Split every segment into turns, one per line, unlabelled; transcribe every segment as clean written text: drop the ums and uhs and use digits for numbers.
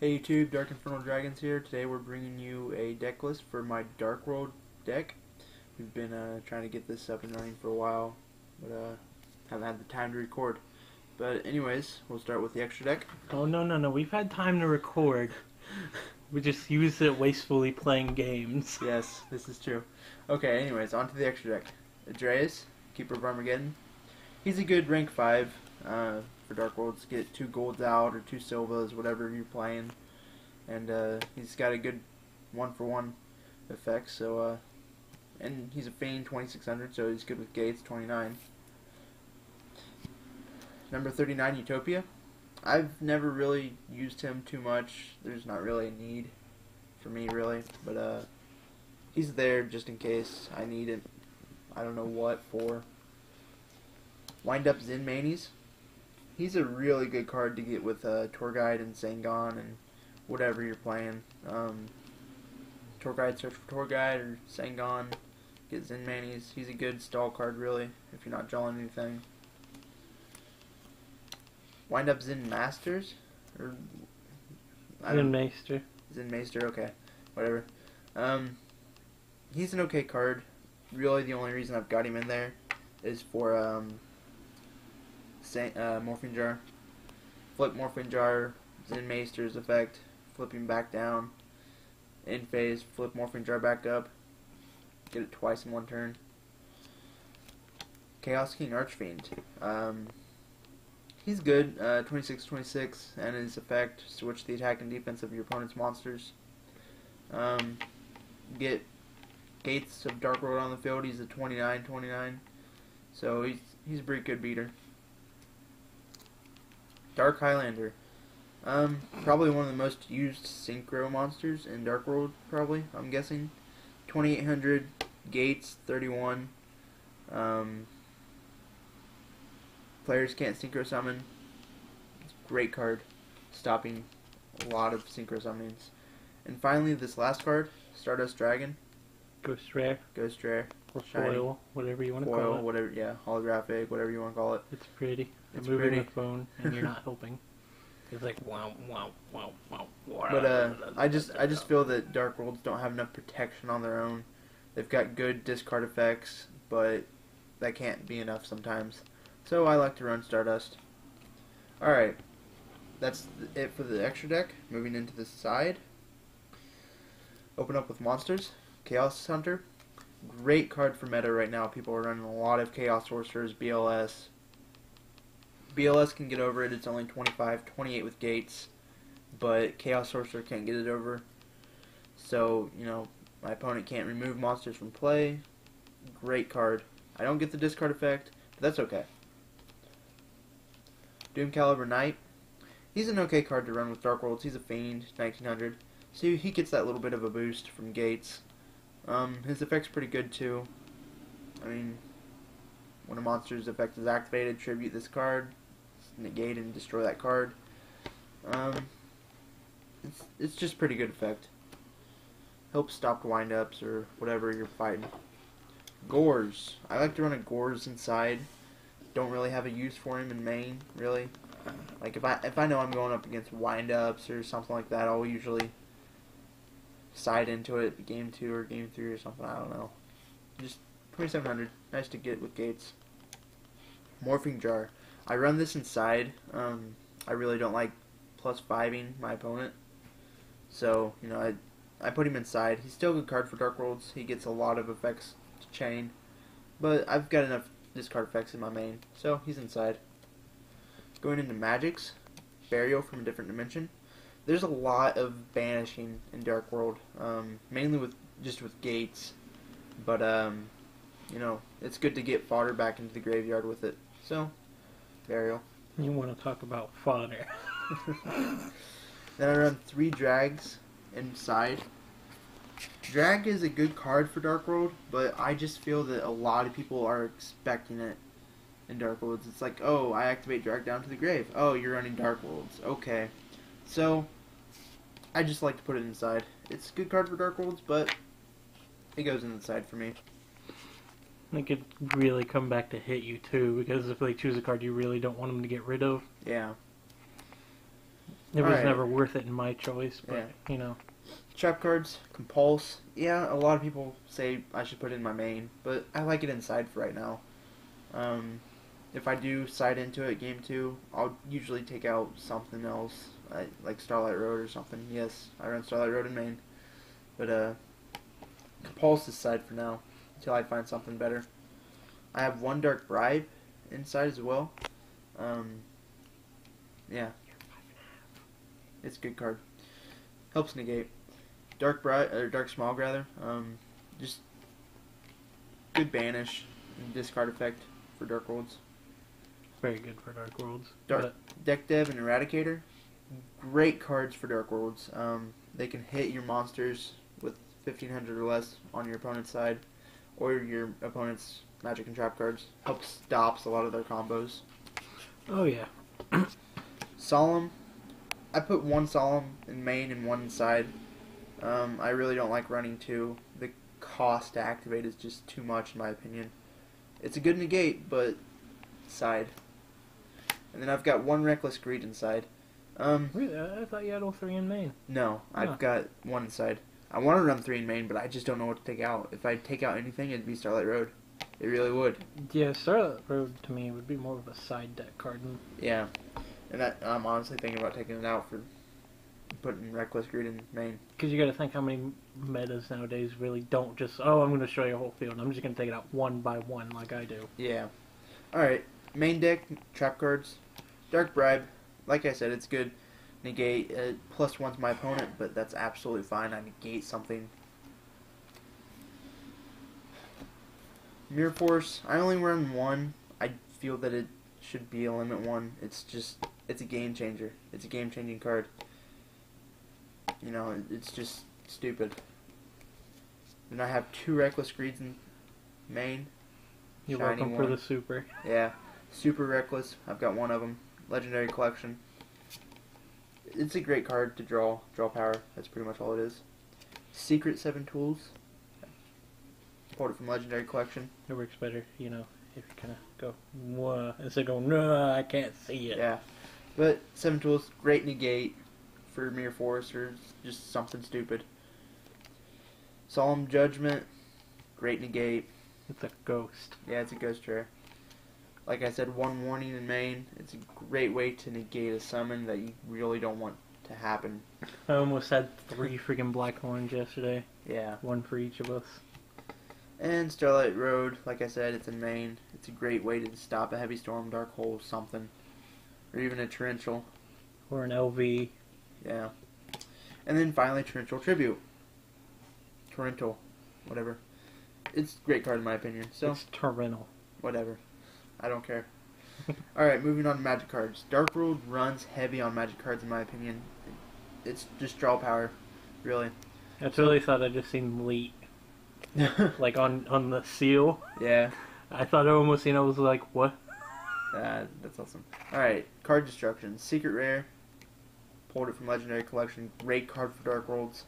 Hey YouTube, Darkinfenal Dragons here. Today we're bringing you a deck list for my Darkworld deck. We've been trying to get this up and running for a while, but haven't had the time to record. But anyways, we'll start with the extra deck.
Oh, no. We've had time to record. We just used it wastefully playing games.
Yes, this is true. Okay, anyways, on to the extra deck. Adreus, Keeper of Armageddon. He's a good rank 5 for Darkworlds. Get 2 golds out or 2 silvas, whatever you're playing. And he's got a good 1-for-1 effect, so and he's a Fiend 2600, so he's good with gates 29. Number 39, Utopia. I've never really used him too much. There's not really a need for me, really, but he's there just in case I need it. I don't know what for. Wind Up Zen Manies. He's a really good card to get with Tour Guide and Sangon and whatever you're playing. Tour Guide, search for Tour Guide, or Sangon, get Zen Manies. He's a good stall card, really, if you're not drawing anything. Wind Up Zen Masters? Or
Zen Maester.
Zen Maester, okay. Whatever. He's an okay card. Really, the only reason I've got him in there is for Morphine Jar. Flip Morphine Jar, Zen Maester's effect, flipping back down. In phase, flip Morphine Jar back up. Get it twice in one turn. Chaos King Archfiend. He's good, 26/26, and his effect, switch the attack and defense of your opponent's monsters. Get Gates of Darkworld on the field. He's a 29/29, so he's a pretty good beater. Dark Highlander. Probably one of the most used synchro monsters in Darkworld, probably, I'm guessing. 2800, gates, 31. Players can't synchro summon. It's a great card, stopping a lot of synchro summonings. And finally, this last card, Stardust Dragon.
Ghost Rare.
Ghost Rare.
Or
Shiny.
foil, whatever you want to
Foil,
call it.
whatever, yeah, holographic, whatever you want to call it.
It's pretty.
It's
You're moving
pretty.
the phone, and you're not helping. It's like wow.
But I just feel that Darkworlds don't have enough protection on their own. They've got good discard effects, but that can't be enough sometimes. So I like to run Stardust. Alright, that's it for the extra deck. Moving into the side. Open up with monsters. Chaos Hunter. Great card for meta right now. People are running a lot of Chaos Sorcerers, BLS. BLS can get over it. It's only 25/28 with gates. But Chaos Sorcerer can't get it over. So, you know, my opponent can't remove monsters from play. Great card. I don't get the discard effect, but that's okay. Doom Caliber Knight. He's an okay card to run with Darkworlds. He's a Fiend, 1900. So he gets that little bit of a boost from gates. His effect's pretty good too. I mean, when a monster's effect is activated, tribute this card, negate and destroy that card. It's just pretty good effect. Helps stop wind-ups or whatever you're fighting. Gores. I like to run a Gores inside. Don't really have a use for him in main, really. Like if I know I'm going up against wind-ups or something like that, I'll usually side into it game 2 or game 3 or something. I don't know. Just 2700. Nice to get with gates. Morphing Jar. I run this inside. I really don't like +5ing my opponent. So, you know, I put him inside. He's still a good card for Darkworlds. He gets a lot of effects to chain. But I've got enough discard effects in my main, so he's inside. Going into magics. Burial from a different dimension. There's a lot of banishing in Darkworld, mainly with gates, but you know, it's good to get fodder back into the graveyard with it. So, Burial.
You want to talk about fodder?
Then I run 3 drags inside. Drag is a good card for Darkworld, but I just feel that a lot of people are expecting it in Darkworlds. It's like, oh, I activate drag down to the grave. Oh, you're running Darkworlds. Okay. So, I just like to put it inside. It's a good card for Darkworlds, but it goes inside for me.
It could really come back to hit you too, because if they choose a card you really don't want them to get rid of.
Yeah.
It was
Alright.
never worth it in my choice, but,
Yeah.
you know.
Trap cards, Compulse. Yeah, a lot of people say I should put it in my main, but I like it inside for right now. If I do side into it, game 2, I'll usually take out something else, like Starlight Road or something. Yes, I run Starlight Road in main, but Compulse is side for now, until I find something better. I have one Dark Bribe inside as well. Yeah, it's a good card. Helps negate. Dark Bribe, or Dark Smog rather. Just good banish and discard effect for Darkworlds.
Very good for Darkworlds.
Deck Dev and Eradicator, great cards for Darkworlds. They can hit your monsters with 1500 or less on your opponent's side, or your opponent's magic and trap cards. Helps stops a lot of their combos.
Oh yeah.
Solemn, I put one Solemn in main and one inside. I really don't like running two. The cost to activate is just too much in my opinion. It's a good negate, but side. And then I've got one Reckless Greed inside.
Really? I thought you had all 3 in main.
No, I've got one inside. I want to run 3 in main, but I just don't know what to take out. If I take out anything, it'd be Starlight Road. It really would.
Yeah, Starlight Road to me would be more of a side deck card.
Yeah. And I'm honestly thinking about taking it out for putting Reckless Greed in main.
Because you got to think how many metas nowadays really don't just, oh, I'm going to show you a whole field. I'm just going to take it out one by one like I do.
Yeah. Alright. Main deck, trap cards. Dark Bribe. Like I said, it's good. Negate. +1's my opponent, but that's absolutely fine. I negate something. Mirror Force. I only run one. I feel that it should be a limit 1. It's a game changer. It's a game changing card. You know, it's just stupid. Then I have 2 Reckless Greeds in main.
You're
Shiny
welcome for
one.
the super.
Yeah. Super Reckless. I've got one of them. Legendary Collection. It's a great card to draw power. That's pretty much all it is. Secret 7 Tools. Pulled it from Legendary Collection.
It works better, you know, if you kind of go, whoa, instead of going, no, I can't see it.
Yeah. But 7 Tools, great negate for Mirror Force or just something stupid. Solemn Judgment, great negate.
It's a ghost.
Yeah, it's a ghost rare. Like I said, 1 warning in main. It's a great way to negate a summon that you really don't want to happen.
I almost had 3 freaking black horns yesterday.
Yeah.
1 for each of us.
And Starlight Road, like I said, it's in main. It's a great way to stop a heavy storm, dark hole, something. Or even a torrential.
Or an LV.
Yeah. And then finally, Torrential Tribute. Torrential. Whatever. It's a great card in my opinion. So,
It's torrential.
whatever. I don't care. Alright, moving on to Magic cards. Darkworld runs heavy on Magic cards in my opinion. It's just draw power. Really.
I totally thought I just seen Leet. Like on the seal.
Yeah.
I thought I almost seen, I was like, what?
That's awesome. Alright, Card Destruction. Secret Rare. Pulled it from Legendary Collection. Great card for Darkworlds.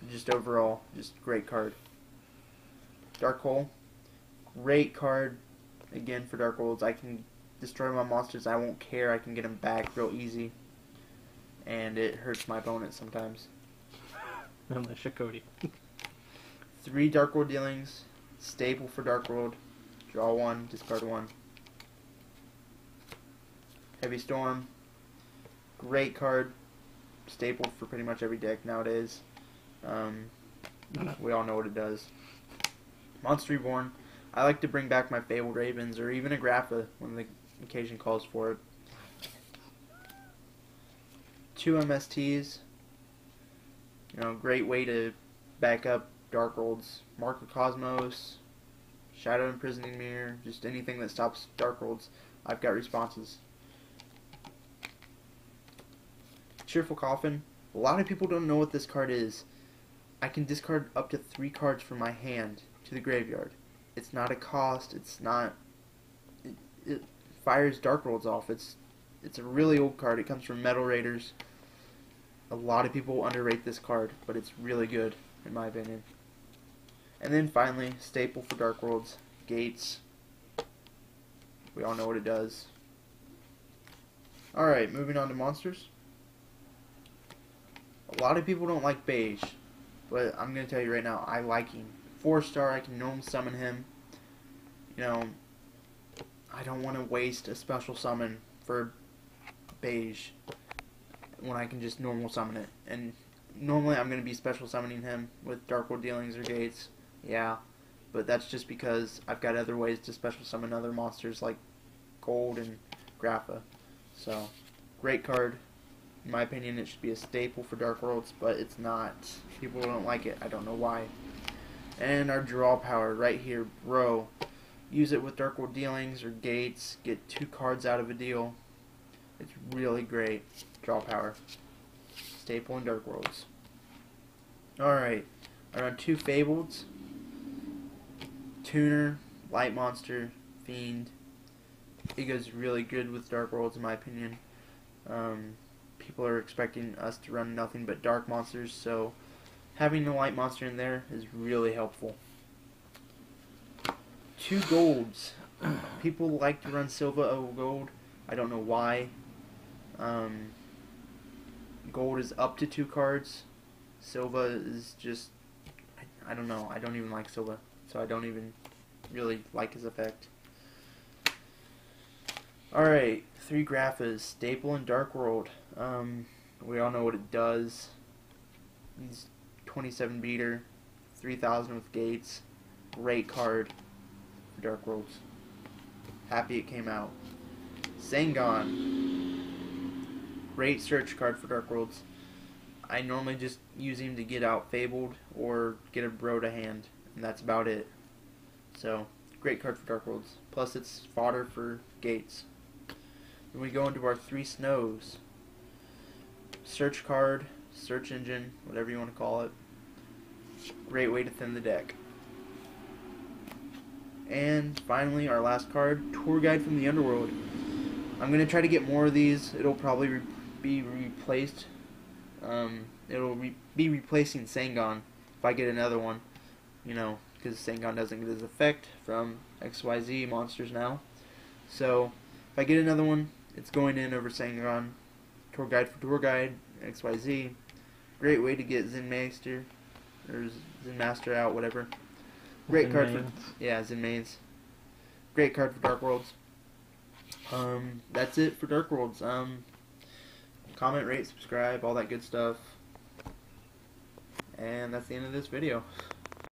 Just overall, just great card. Dark Hole. Great card, again, for Darkworlds. I can destroy my monsters. I won't care. I can get them back real easy. And it hurts my opponent sometimes.
Unless you're Cody.
3 Darkworld dealings. Staple for Darkworld. Draw 1, discard 1. Heavy Storm. Great card. Staple for pretty much every deck nowadays. We all know what it does. Monster Reborn. I like to bring back my Fabled Ravens or even a Grapha when the occasion calls for it. 2 MSTs. You know, great way to back up Darkworlds. Mark of Cosmos, Shadow Imprisoning Mirror, just anything that stops Darkworlds. I've got responses. Cheerful Coffin. A lot of people don't know what this card is. I can discard up to 3 cards from my hand to the graveyard. It's not a cost. It's not. It fires Darkworlds off. It's a really old card. It comes from Metal Raiders. A lot of people underrate this card, but it's really good in my opinion. And then finally, staple for Darkworlds, Gates. We all know what it does. Alright, moving on to monsters. A lot of people don't like beige, but I'm going to tell you right now, I like him. 4-star, I can normally summon him. You know, I don't want to waste a special summon for beige when I can just normal summon it. And normally I'm going to be special summoning him with Darkworld Dealings or Gates. Yeah, but that's just because I've got other ways to special summon other monsters like Gold and Grappa. So, great card. In my opinion, it should be a staple for Darkworlds, but it's not. People don't like it. I don't know why. And our draw power right here, bro. Use it with Darkworld Dealings or Gates. Get 2 cards out of a deal. It's really great. Draw power. Staple in Darkworlds. Alright. I run 2 Fableds. Tuner, Light Monster, Fiend. It goes really good with Darkworlds in my opinion. People are expecting us to run nothing but dark monsters, so having the light monster in there is really helpful. 2 golds. People like to run Silva over gold. I don't know why. Gold is up to 2 cards. Silva is just, I don't know. I don't even like Silva, so I don't even really like his effect. Alright, 3 Graphas, staple in Darkworld. We all know what it does. He's 27 beater, 3000 with Gates. Great card for Darkworlds. Happy it came out. Sengon. Great search card for Darkworlds. I normally just use him to get out Fabled or get a bro to hand, and that's about it. So, great card for Darkworlds. Plus it's fodder for Gates. Then we go into our 3 snows. Search card, search engine, whatever you want to call it. Great way to thin the deck. And finally, our last card, Tour Guide from the Underworld. I'm going to try to get more of these. It'll probably be replaced. Be replacing Sengon if I get another one. You know, because Sengon doesn't get his effect from XYZ monsters now. So, if I get another one, it's going in over Sengon. Tour Guide for Tour Guide, XYZ. Great way to get Zen Master, or Zen Master out, whatever. Great card for, yeah, Zen Mains. Great card for Darkworlds. That's it for Darkworlds. Comment, rate, subscribe, all that good stuff. And that's the end of this video.